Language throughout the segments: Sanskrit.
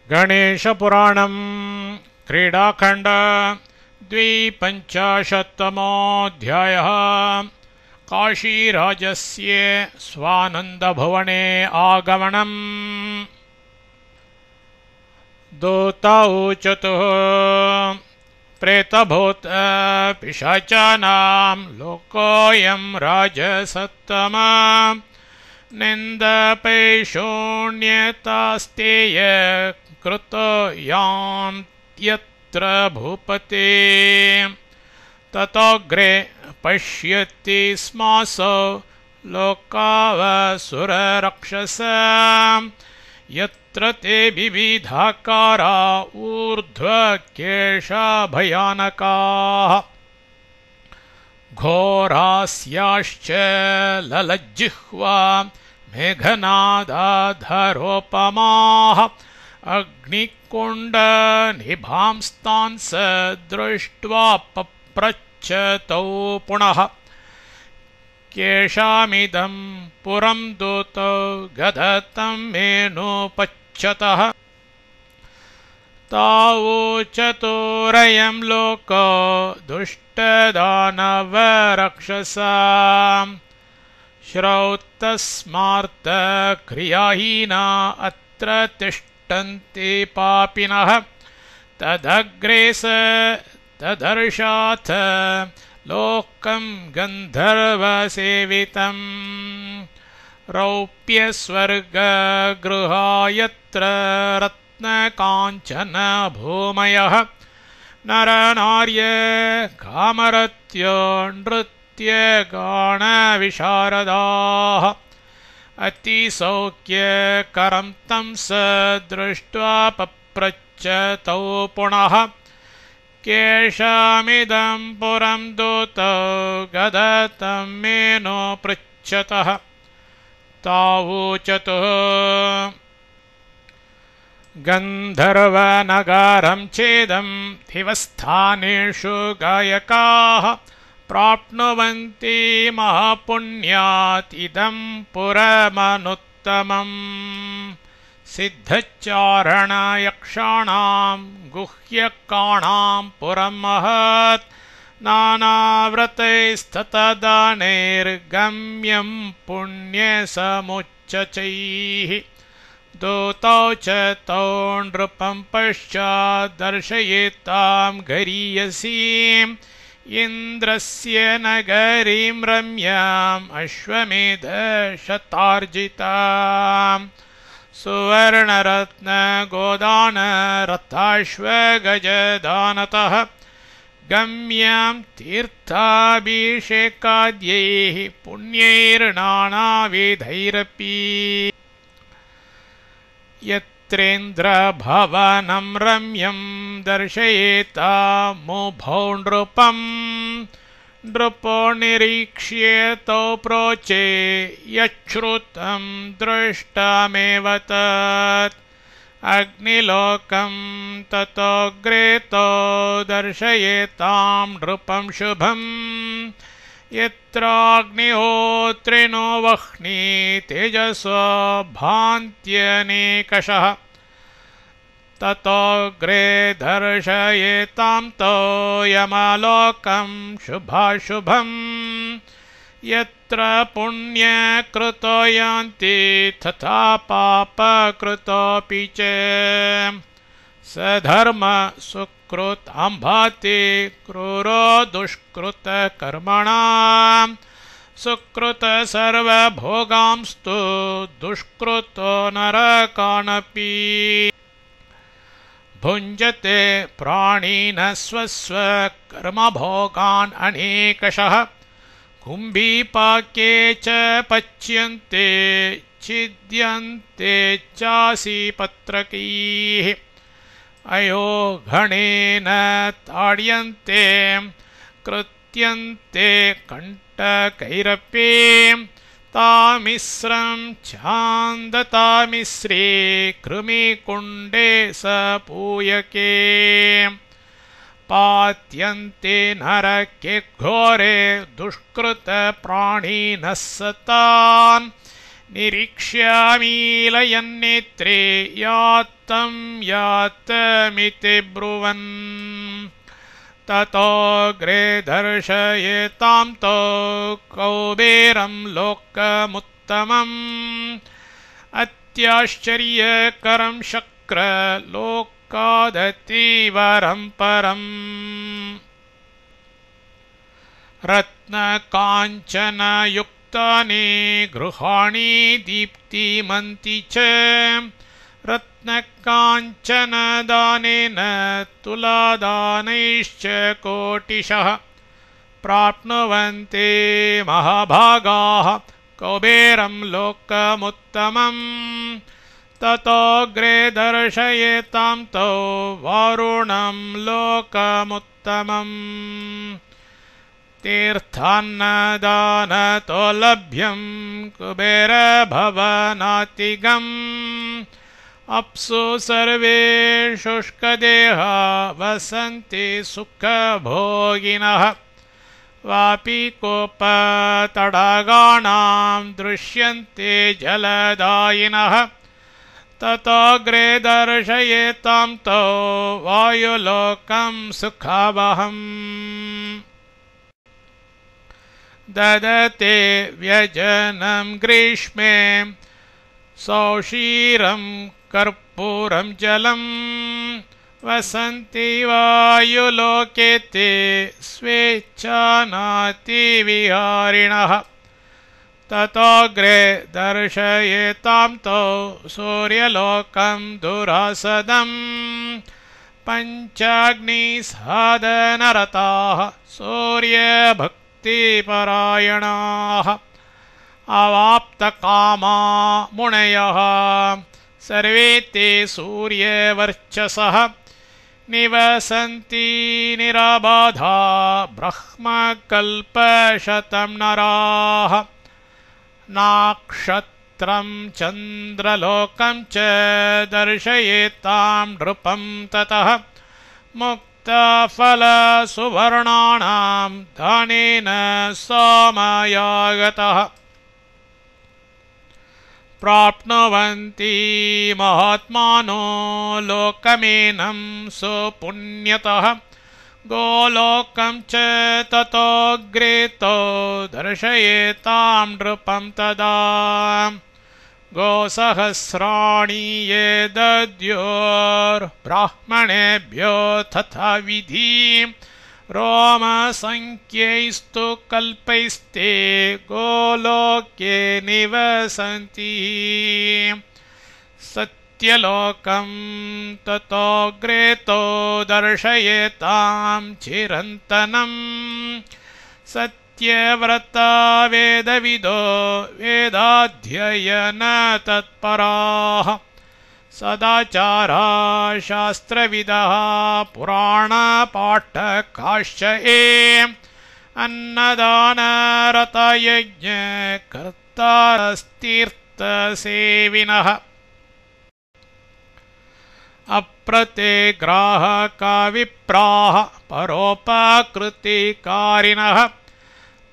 गणेशपुराणं क्रीडाखण्ड 250तमोऽध्यायः। काशीराजस्य स्वानन्दभुवने आगमनम्। दूतौचतुः प्रेतभूतपिशाचानां लोकोऽयं राजसत्तमा। निन्दपैशून्यतास्तेय कृतो यान्त्यत्र भूपते। ततोऽग्रे पश्यति स्मासो लोकावसुररक्षसा। यत्र ते विविधाकारा ऊर्ध्वकेशा भयानकाः। घोरास्याश्च ललज्जिह्वा मेघनादाधरोपमाः। अग्निकुण्डनिभांस्तांस दृष्ट्वा पप्रच्छतौ पुनः। केषामिदं पुरं दूतो गदतं मेनोपच्छतः। तावोचतुरयं लोको दुष्टदानवरक्षसा। श्रौतस्मार्तक्रियाहीना अत्र तिष्ठन्ति पापिनः। तदग्रे स तदर्शाथ लोकं गन्धर्वसेवितं। रौप्यस्वर्गगृहायत्र रत्नकाञ्चन भूमयः। नरनार्य कामरत्यो नृत्यगानविशारदाः। अतिसौख्यकरं तं स दृष्ट्वा पप्रच्छतौ पुनः। केषामिदं पुरं दूतो गदतं मेनोपृच्छतः। तावोचतुः गन्धर्वनगरं चेदं दिवस्थानेषु गायकाः। प्राप्नुवन्ति महापुण्यात् इदं पुरमनुत्तमम्। सिद्धचारणयक्षाणां गुह्यकाणां पुरं महत्। नानाव्रतैस्ततदानैर्गम्यं पुण्यसमुच्चचैः। दूतौ च तौ नृपं पश्चात् दर्शयेतां गरीयसीम्। इन्द्रस्य नगरीं रम्याम् अश्वमेधशतार्जिताम्। सुवर्णरत्नगोदानरथाश्वगजदानतः। गम्यां तीर्थाभिषेकाद्यैः पुण्यैर्नानाविधैरपि। यत्रेन्द्रभवनं रम्यं दर्शयेतामुभौ नृपम्। नृपो निरीक्ष्य तौ प्रोचे यच्छ्रुतं दृष्टमेव तत्। अग्निलोकं ततोऽग्रे तौ दर्शयेतां नृपं शुभम्। यत्राग्निहोत्रिणो वह्नि तेजसो भान्त्यनेकशः। ततोऽग्रे दर्शयेतां तौ यमलोकं शुभाशुभम्। यत्र पुण्यकृतो यान्ति तथा पापकृतोऽपि च। सधर्म सुकृत अम्भाति क्रूरो दुष्कृतकर्मणां। सुकृत सर्वभोगांस्तु दुष्कृतो नरकानपि। भुञ्जते प्राणिनः स्वस्वकर्मभोगान् अनेकशः। कुम्भीपाके च पच्यन्ते छिद्यन्ते चासि पत्रकैः। अयोघणेन ताड्यन्ते कृत्यन्ते कण्टकैरपि। तामिस्रं छान्दतामिस्रे कृमिकुण्डे सपूयके। पात्यन्ते नरके घोरे दुष्कृतप्राणिनः सतान्। निरीक्ष्यामीलयन्नेत्रे यात्तं यात्तमिति ब्रुवन् ततोऽग्रे दर्शयेतां तौ कौबेरं लोकमुत्तमम् अत्याश्चर्यकरं शक्रलोकादतीवरं परम् रत्नकाञ्चनयुक्तानि गृहाणि दीप्तिमन्ति च रत्नकाञ्चनदानेन तुलादानैश्च कोटिशः प्राप्नुवन्ते महाभागाः कौबेरं लोकमुत्तमम् ततोऽग्रे दर्शयेतां तौ वारुणं लोकमुत्तमम् तीर्थान्नदानतो लभ्यं कुबेरभवनातिगम् अप्सु सर्वे शुष्कदेहा वसन्ति सुखभोगिनः वापि कोपतडागाणां दृश्यन्ते जलदायिनः ततोऽग्रे दर्शयेतां तौ वायुलोकं सुखावहम् ददते व्यजनं ग्रीष्मे सौशीरं कर्पूरं जलम् वसन्ति वायुलोके ते स्वेच्छानातिविहारिणः ततोऽग्रे दर्शयेतां तौ सूर्यलोकं दुरासदम् पञ्चाग्निसाधनरताः सूर्यभक्तिपरायणाः अवाप्तकामा मुनयः सर्वे ते सूर्यवर्चसः निवसन्ति निराबाधा ब्रह्मकल्पशतं नराः नाक्षत्रं चन्द्रलोकं च दर्शयेतां नृपं ततः मुक्तफलसुवर्णानां दानेन सोमयागतः प्राप्नुवन्ति महात्मानो लोकमेनं सुपुण्यतः गोलोकं च ततोऽग्रे तौ दर्शयेतां नृपं तदा गोसहस्राणि ये दद्योर्ब्राह्मणेभ्यो तथा विधि रोमसंख्यैस्तु कल्पैस्ते गोलोके निवसन्ति सत्यलोकं ततोऽग्रे तौ दर्शयेतां चिरन्तनम् सत्यव्रता वेदविदो वेदाध्ययनतत्पराः सदाचारा शास्त्रविदः पुराणपाठकाश्च ये अन्नदानरतयज्ञकर्तारस्तीर्थसेविनः अप्रतिग्राहका विप्राः परोपकृतिकारिणः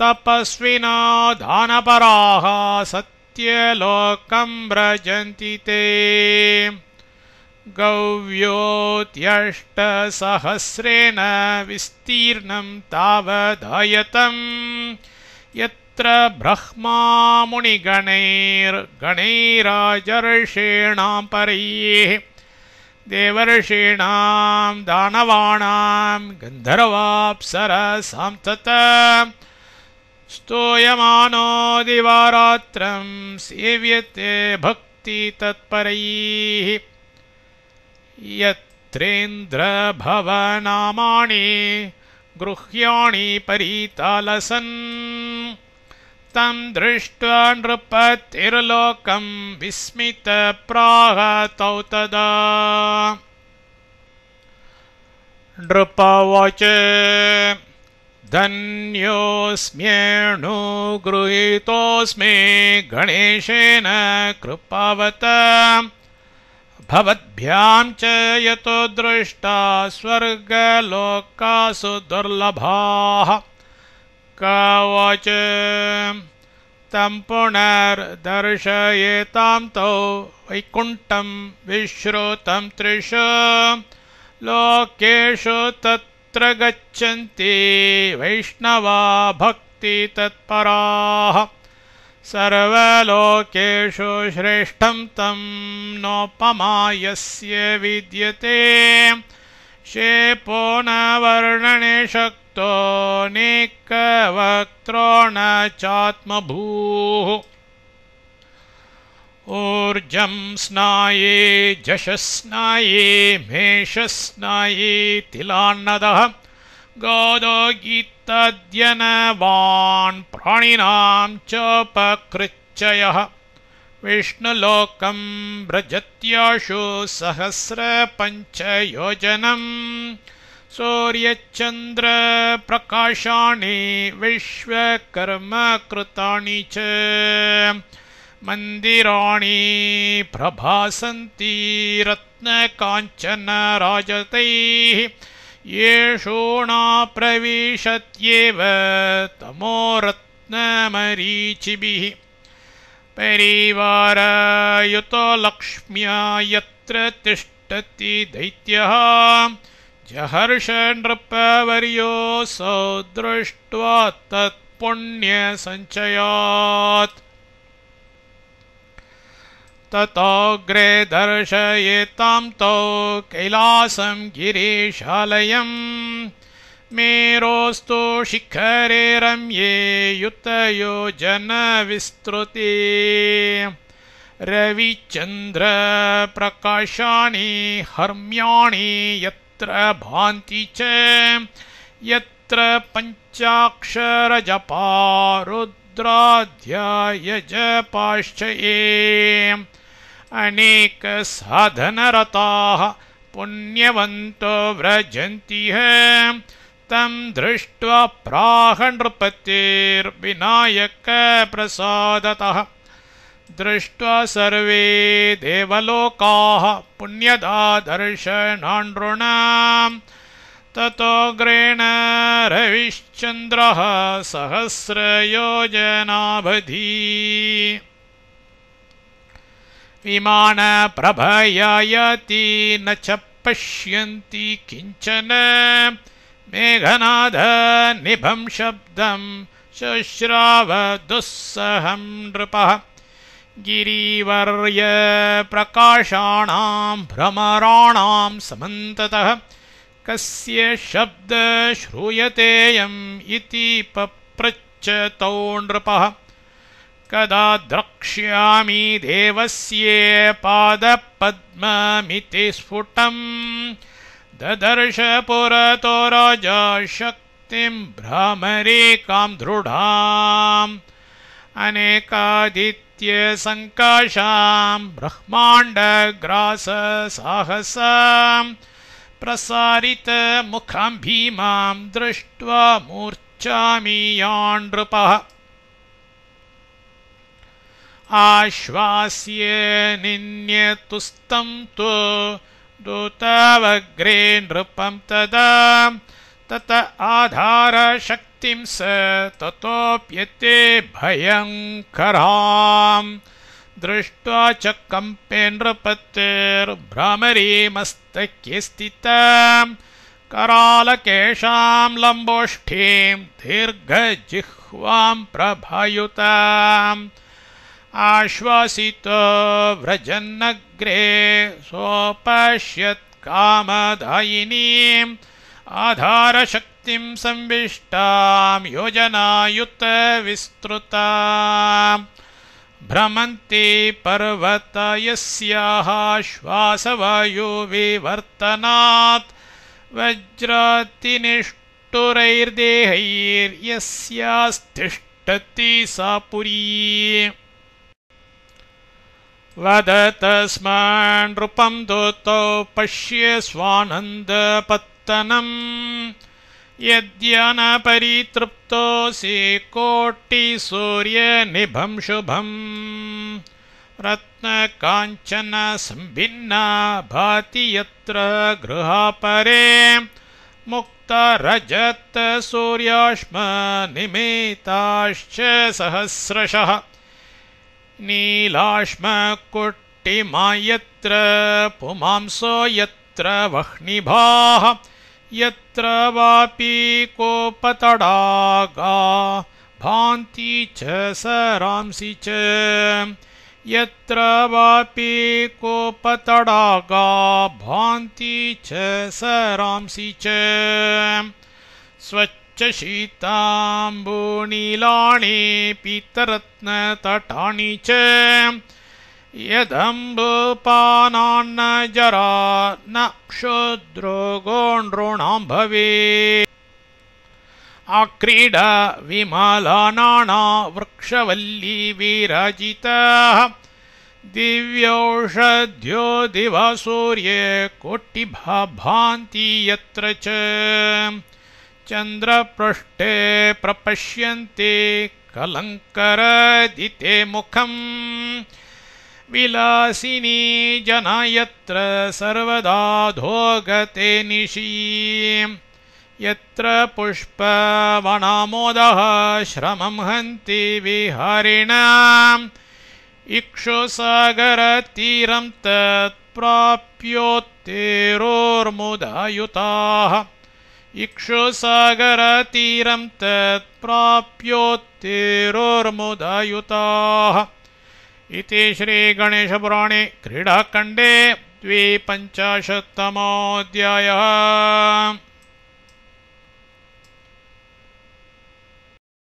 तपस्विनो दानपराः सत्यलोकं व्रजन्ति ते गव्योत्यष्टसहस्रेण विस्तीर्णं तावदायतम् यत्र ब्रह्मा मुनिगणैर्गणैराजर्षीणां परैः देवर्षीणां दानवानां गन्धर्वाप्सरसां तथा स्तूयमानो दिवारात्रं सेव्यते भक्तितत्परैः यत्रेन्द्रभवनामानि गृह्याणि परितालसन् तं दृष्ट्वा नृपतिर्लोकं विस्मितप्राहतौ तदा नृपवाच धन्योऽस्म्यनुगृहीतोऽस्मि गणेशेन कृपावता भवद्भ्यां च यतो दृष्टा स्वर्गलोकासु दुर्लभाः कवच तं पुनर्दर्शयेतां तौ वैकुण्ठं विश्रुतं त्रिषु लोकेषु तत्र गच्छन्ति वैष्णवा भक्तितत्पराः सर्वलोकेषु श्रेष्ठं तं नोपमा यस्य विद्यते शेपो न वर्णने शक्तो नेकवक्त्रो न चात्मभूः ऊर्जं स्नाये जशस्नाये मेषस्नाये तिलान्नदः गोदो गीताद्यनवान् प्राणिनां चोपकृच्छयः विष्णुलोकं व्रजत्याशु सहस्रपञ्चयोजनं सूर्यचन्द्रप्रकाशानि विश्वकर्मकृतानि च मन्दिराणि प्रभासन्ति रत्नकाञ्चनराजतैः येषु न प्रविशत्येव तमोरत्नमरीचिभिः परिवारयुतो लक्ष्म्या यत्र तिष्ठति दैत्यः जहर्ष नृपवर्योऽसौ दृष्ट्वा तत्पुण्यसञ्चयात् ततोऽग्रे दर्शयेतां तौ कैलासं गिरीशालयं मेरोस्तु शिखरे रम्ये युतयोजनविस्तृते रविचन्द्रप्रकाशानि हर्म्याणि यत्र भान्ति च यत्र पञ्चाक्षरजपा रुद्राध्यायजपाश्च ये अनेकसाधनरताः पुण्यवन्तो व्रजन्तिह तं दृष्ट्वा प्राह नृपतिर्विनायकप्रसादतः दृष्ट्वा सर्वे देवलोकाः पुण्यदा दर्शनानृणाम् ततोऽग्रेण रविश्चन्द्रः सहस्रयोजनावधि विमानप्रभयायति न च पश्यन्ति किञ्चन मेघनादनिभं शब्दं शुश्राव दुस्सहं नृपः गिरिवर्यप्रकाशाणां भ्रमराणां समन्ततः कस्य शब्द श्रूयतेयम् इति पप्रच्छ नृपः कदा द्रक्ष्यामि देवस्य पादपद्ममिति स्फुटम् ददर्श पुरतो राजा शक्तिं भ्रामरेकां दृढाम् अनेकादित्यसङ्काशां ब्रह्माण्डग्राससाहसाम् प्रसारितमुखां भीमां दृष्ट्वा मूर्च्छामि यान् नृपः आश्वास्य निन्यतुस्तं तु दूतावग्रे नृपं तदा तत आधारशक्तिं स ततोऽप्यते भयङ्कराम् दृष्ट्वा च कम्पे नृपतेर्भ्रामरी मस्तके स्थिताम् करालकेशां लम्बोष्ठीं दीर्घजिह्वां प्रभायुताम् आश्वासितो व्रजन्नग्रे सोपश्यत् कामदायिनीम् आधारशक्तिं संविष्टां योजनायुतविस्तृताम् भ्रमन्ति पर्वत यस्याः श्वासवायुविवर्तनात् वज्रातिनिष्ठुरैर्देहैर्यस्यास्तिष्ठति सा पुरी वदत स्म नृपं दूतौ पश्य स्वानन्दपत्तनम् यद्यानपरितृप्तोऽसि कोटिसूर्यनिभं शुभम् रत्नकाञ्चन संभिन्ना भाति यत्र गृहापरे मुक्तरजतसूर्याश्मनिमेताश्च सहस्रशः नीलाश्मकुट्टिमा यत्र पुमांसो यत्र वह्निभाः यत्र वापि कोपतडागा भान्ति च सरांसि च यत्र वापि कोपतडागा भान्ति च सरांसि च स्वच्छशीताम्बुनीलानि पीतरत्नतटानि च यदम्बुपानान्न जरा न क्षुद्रो गोण्डॄणां भवेत् आक्रीडा विमलानाना वृक्षवल्ली विराजिताः दिव्यौषध्यो दिवा सूर्ये कोटिभा भान्ति यत्र च चन्द्रपृष्ठे प्रपश्यन्ते कलङ्करदिते मुखम् विलासिनी जना यत्र सर्वदा धोगते निशि यत्र पुष्पवनामोदः श्रमं हन्ति विहारिणाम् इक्षुसागरतीरं तत्प्राप्योत्तेरोर्मुदायुताः इक्षुसागरतीरं तत्प्राप्योत्तेरोर्मुदायुताः इति श्रीगणेशपुराणे क्रीडाखण्डे 250तमोऽध्यायः।